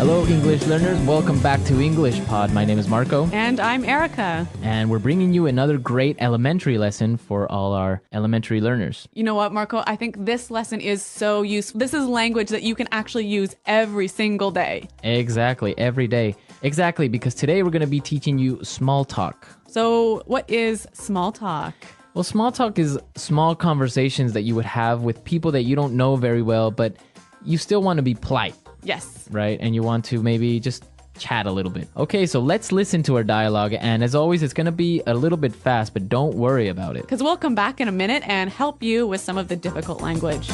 Hello, English learners. Welcome back to English Pod. My name is Marco. And I'm Erica. And we're bringing you another great elementary lesson for all our elementary learners. You know what, Marco? I think this lesson is so useful. This is language that you can actually use every single day. Exactly, every day. Exactly, because today we're going to be teaching you small talk. So what is small talk? Well, small talk is small conversations that you would have with people that you don't know very well, but you still want to be polite. Yes. Right? And you want to maybe just chat a little bit. Okay, so let's listen to our dialogue. And as always, it's going to be a little bit fast, but don't worry about it. Because we'll come back in a minute and help you with some of the difficult language.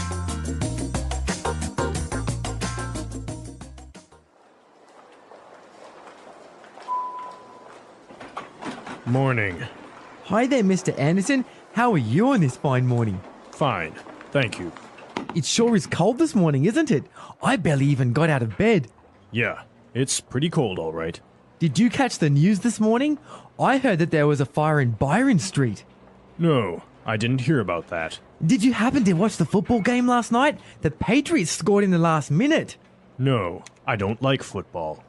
Morning. Hi there, Mr. Anderson. How are you on this fine morning? Fine. Thank you. It sure is cold this morning, isn't it? I barely even got out of bed. Yeah, it's pretty cold, all right. Did you catch the news this morning? I heard that there was a fire in Byron Street. No, I didn't hear about that. Did you happen to watch the football game last night? The Patriots scored in the last minute. No, I don't like football.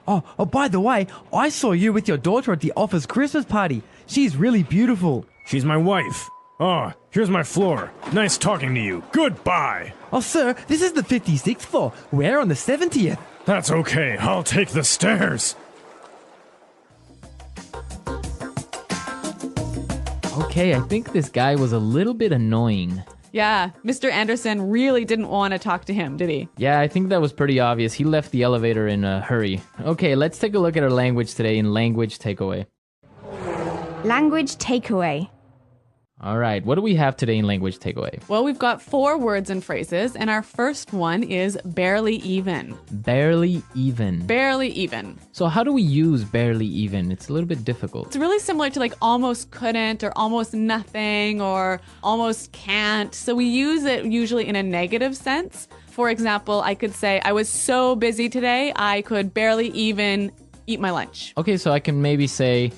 Oh, by the way, I saw you with your daughter at the office Christmas party. She's really beautiful. She's my wife. Oh, here's my floor. Nice talking to you. Goodbye. Oh, sir, this is the 56th floor. We're on the 70th. That's okay. I'll take the stairs. Okay, I think this guy was a little bit annoying. Yeah, Mr. Anderson really didn't want to talk to him, did he? Yeah, I think that was pretty obvious. He left the elevator in a hurry. Okay, let's take a look at our language today in Language Takeaway. Language takeaway. All right, what do we have today in Language Takeaway? Well, we've got 4 words and phrases, and our first one is barely even. Barely even. Barely even. So how do we use barely even? It's a little bit difficult. It's really similar to like almost couldn't or almost nothing or almost can't. So we use it usually in a negative sense. For example, I could say, I was so busy today, I could barely even eat my lunch. Okay, so I can maybe say,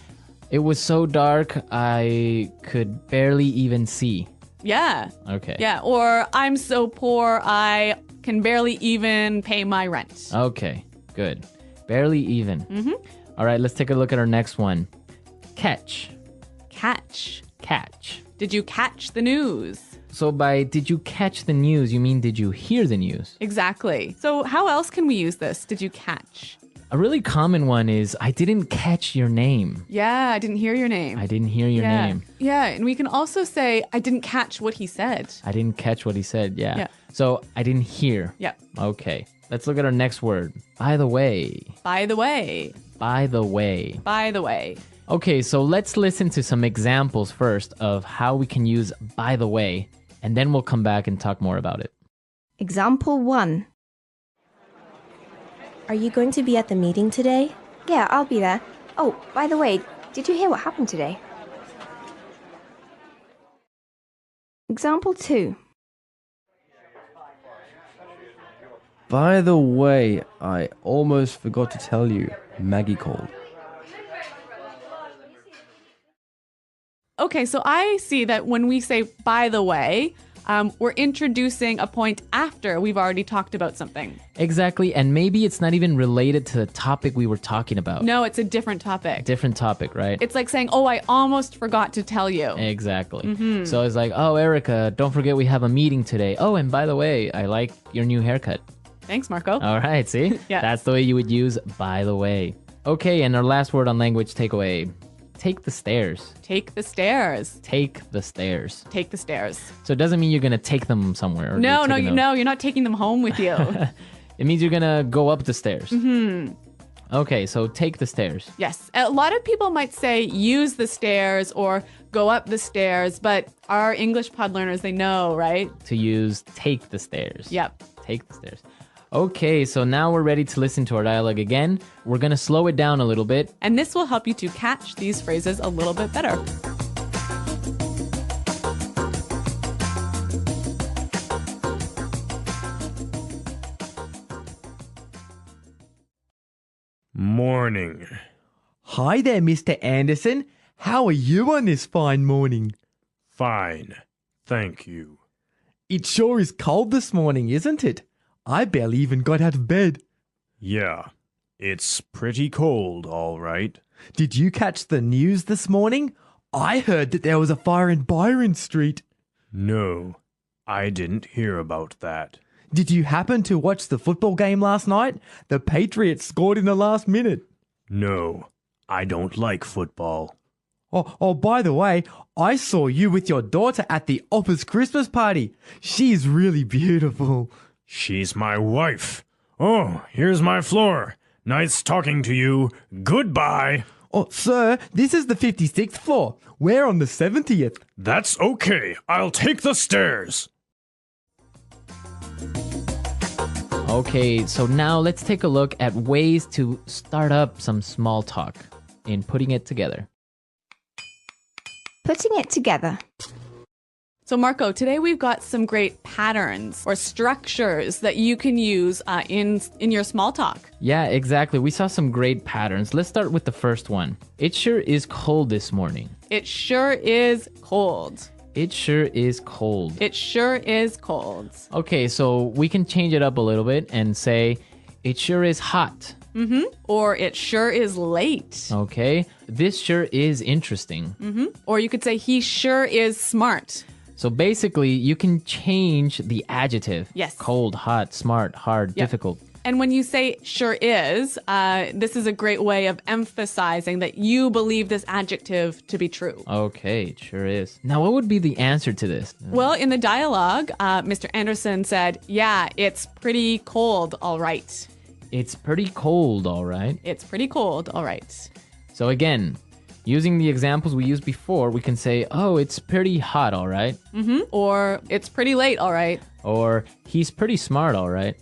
it was so dark, I could barely even see. Yeah. Okay. Yeah. Or I'm so poor, I can barely even pay my rent. Okay, good. Barely even. Mm-hmm. All right, let's take a look at our next one. Catch. Catch. Catch. Did you catch the news? So by did you catch the news, you mean did you hear the news? Exactly. So how else can we use this? Did you catch? A really common one is, I didn't catch your name. Yeah, I didn't hear your name. I didn't hear your name. Yeah, and we can also say, I didn't catch what he said. I didn't catch what he said, yeah. Yeah. So, I didn't hear. Yep. Okay, let's look at our next word. By the way. By the way. By the way. By the way. Okay, so let's listen to some examples first of how we can use by the way, and then we'll come back and talk more about it. Example 1. Are you going to be at the meeting today? Yeah, I'll be there. Oh, by the way, did you hear what happened today? Example 2. By the way, I almost forgot to tell you, Maggie called. Okay, so I see that when we say by the way, we're introducing a point after we've already talked about something. Exactly, and maybe it's not even related to the topic we were talking about. No, it's a different topic. Different topic, right? It's like saying, oh, I almost forgot to tell you. Exactly. Mm-hmm. So it's like, oh, Erica, don't forget we have a meeting today. Oh, and by the way, I like your new haircut. Thanks, Marco. All right, see? Yeah. That's the way you would use by the way. Okay, and our last word on language takeaway. Take the stairs. Take the stairs. Take the stairs. Take the stairs. So it doesn't mean you're going to take them somewhere. No, you're not taking them home with you. It means you're going to go up the stairs. Mm-hmm. Okay, so take the stairs. Yes. A lot of people might say use the stairs or go up the stairs, but our English pod learners, they know, right? To use take the stairs. Yep. Take the stairs. Okay, so now we're ready to listen to our dialogue again. We're going to slow it down a little bit. And this will help you to catch these phrases a little bit better. Morning. Hi there, Mr. Anderson. How are you on this fine morning? Fine. Thank you. It sure is cold this morning, isn't it? I barely even got out of bed. Yeah, it's pretty cold, all right. Did you catch the news this morning? I heard that there was a fire in Byron Street. No, I didn't hear about that. Did you happen to watch the football game last night? The Patriots scored in the last minute. No, I don't like football. Oh, by the way, I saw you with your daughter at the office Christmas party. She's really beautiful. She's my wife. Oh, here's my floor. Nice talking to you. Goodbye. Oh, sir, this is the 56th floor. We're on the 70th. That's okay. I'll take the stairs. Okay, so now let's take a look at ways to start up some small talk in putting it together. Putting it together. So Marco, today we've got some great patterns or structures that you can use in your small talk. Yeah, exactly. We saw some great patterns. Let's start with the first one. It sure is cold this morning. It sure is cold. It sure is cold. It sure is cold. Okay, so we can change it up a little bit and say, it sure is hot. Or it sure is late. Okay, this sure is interesting. Or you could say he sure is smart. So basically, you can change the adjective. Yes. Cold, hot, smart, hard, Yep. difficult. And when you say sure is, this is a great way of emphasizing that you believe this adjective to be true. Okay, it sure is. Now, what would be the answer to this? Well, in the dialogue, Mr. Anderson said, yeah, it's pretty cold, all right. It's pretty cold, all right. It's pretty cold, all right. So again, using the examples we used before, we can say, oh, it's pretty hot, all right. Or it's pretty late, all right. Or he's pretty smart, all right.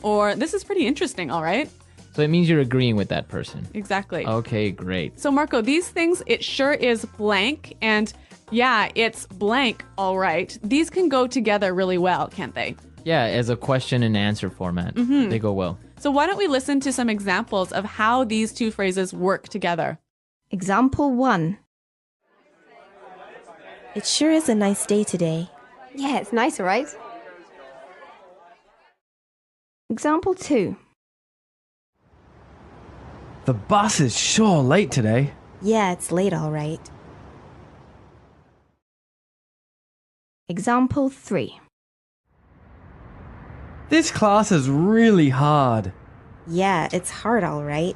Or this is pretty interesting, all right. So it means you're agreeing with that person. Exactly. Okay, great. So, Marco, these things, it sure is blank, and yeah, it's blank, all right. These can go together really well, can't they? Yeah, as a question and answer format, they go well. So why don't we listen to some examples of how these two phrases work together? Example 1. It sure is a nice day today. Yeah, it's nice, all right? Example 2. The bus is sure late today. Yeah, it's late, all right. Example 3. This class is really hard. Yeah, it's hard, all right.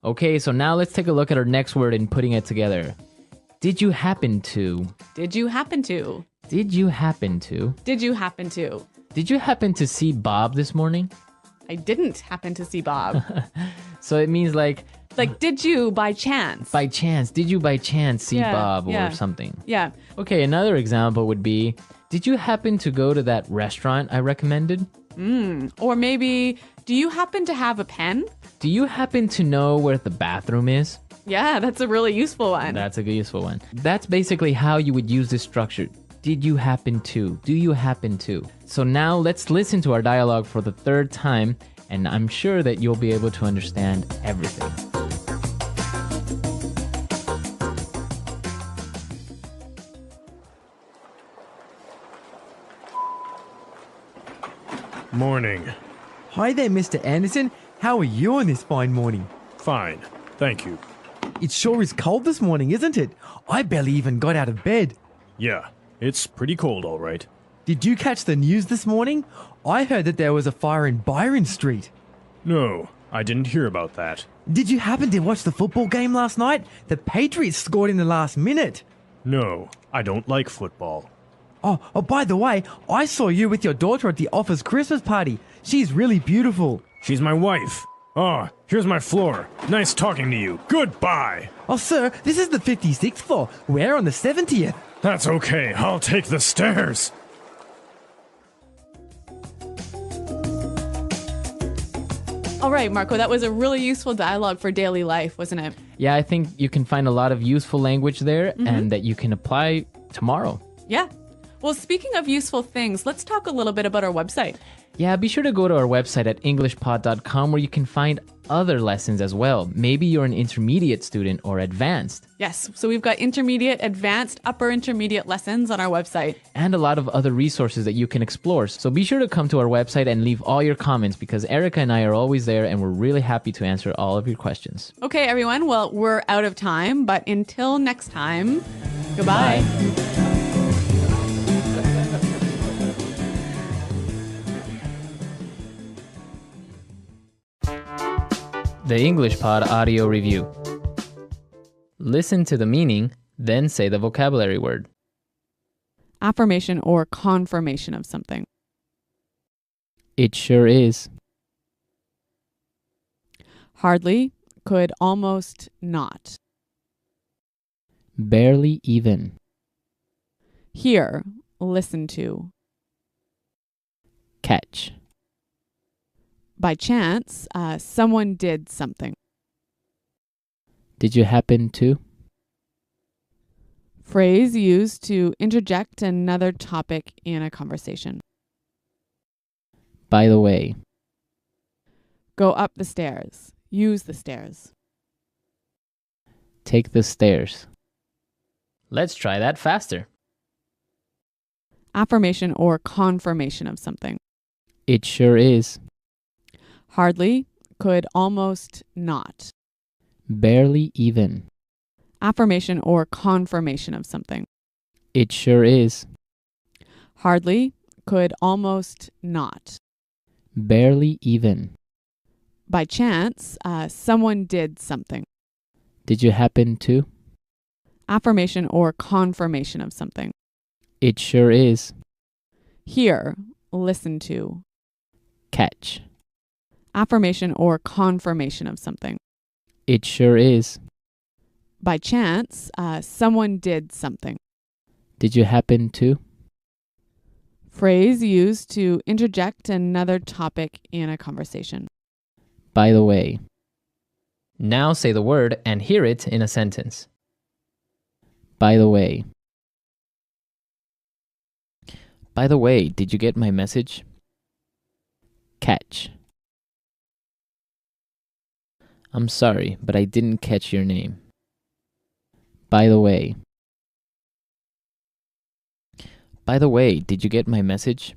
Okay, so now let's take a look at our next word in putting it together. Did you happen to? Did you happen to? Did you happen to? Did you happen to? Did you happen to see Bob this morning? I didn't happen to see Bob. So it means like, Did you by chance? by chance, did you by chance see Yeah, Bob yeah. or something? Yeah. Okay, another example would be, did you happen to go to that restaurant I recommended? Or maybe, do you happen to have a pen? Do you happen to know where the bathroom is? Yeah, that's a really useful one. That's a good useful one. That's basically how you would use this structure. Did you happen to? Do you happen to? So now let's listen to our dialogue for the third time, and I'm sure that you'll be able to understand everything. Morning. Hi there, Mr. Anderson. How are you on this fine morning? Fine. Thank you. It sure is cold this morning, isn't it? I barely even got out of bed. Yeah, it's pretty cold, all right. Did you catch the news this morning? I heard that there was a fire in Byron Street. No, I didn't hear about that. Did you happen to watch the football game last night? The Patriots scored in the last minute. No, I don't like football. Oh, by the way, I saw you with your daughter at the office Christmas party. She's really beautiful. She's my wife. Oh, here's my floor. Nice talking to you. Goodbye. Oh, sir, this is the 56th floor. We're on the 70th. That's okay. I'll take the stairs. All right, Marco, that was a really useful dialogue for daily life, wasn't it? Yeah, I think you can find a lot of useful language there and that you can apply tomorrow. Yeah. Well, speaking of useful things, let's talk a little bit about our website. Yeah, be sure to go to our website at englishpod.com where you can find other lessons as well. Maybe you're an intermediate student or advanced. Yes, so we've got intermediate, advanced, upper intermediate lessons on our website. And a lot of other resources that you can explore. So be sure to come to our website and leave all your comments because Erica and I are always there and we're really happy to answer all of your questions. Okay, everyone, well, we're out of time, but until next time, goodbye. The English Pod Audio Review. Listen to the meaning, then say the vocabulary word. Affirmation or confirmation of something. It sure is. Hardly, could almost not. Barely even. Hear, listen to. Catch. By chance, someone did something. Did you happen to? Phrase used to interject another topic in a conversation. By the way. Go up the stairs. Use the stairs. Take the stairs. Let's try that faster. Affirmation or confirmation of something. It sure is. Hardly, could almost not. Barely even. Affirmation or confirmation of something. It sure is. Hardly, could almost not. Barely even. By chance, someone did something. Did you happen to? Affirmation or confirmation of something. It sure is. Hear, listen to. Catch. Affirmation or confirmation of something. It sure is. By chance, someone did something. Did you happen to? Phrase used to interject another topic in a conversation. By the way. Now say the word and hear it in a sentence. By the way. By the way, did you get my message? Catch. I'm sorry, but I didn't catch your name. By the way. By the way, did you get my message?